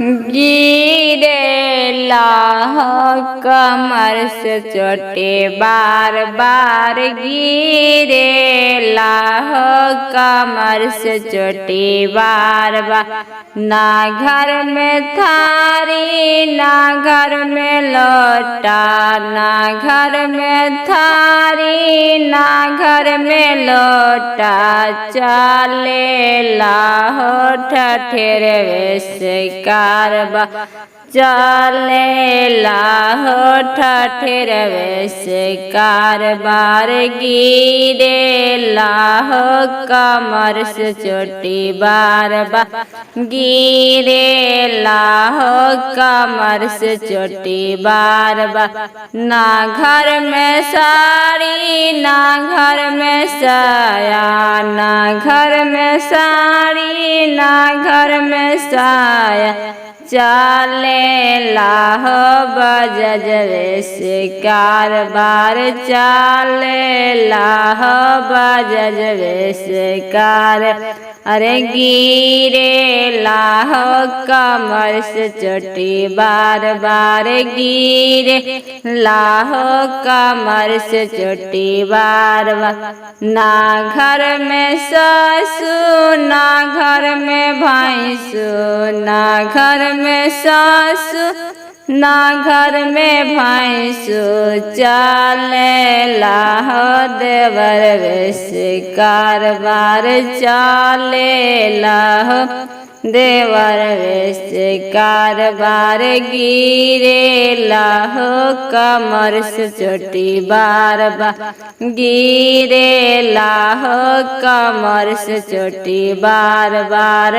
गिरे लाह कमर से चोटे बार बार गिरे लाह कमर से चोटे बार बार। ना घर में थारी ना घर में लोटा, ना घर में थारी ना घर में लोटा, चले लाह ठठेर वेश कारबा, चले लाह ठठेर वेश कारबार। गिरे लाह कमर से चोटी बार बार, गिरे लाह कमर से चोटी बार बार। ना घर में साड़ी ना घर में साया, ना घर में साड़ी ना घर में साया, चले लाह बजज वेश कारबार, चले लाह बजज वेश कार। अरे गिरे लाह कमर से चोटी बार बार, गिरे लाह कमर से चोटी बार बार। ना घर में सासू ना घर में भैंसू, ना घर में सासू ना घर में भैंसू, चले लाह देवर वेश कारबार, चले लाह देवर वेश कारबार। गिरे लाह कमर से चोटी बार बार, गिरे लाह कमर से चोटी बार बार।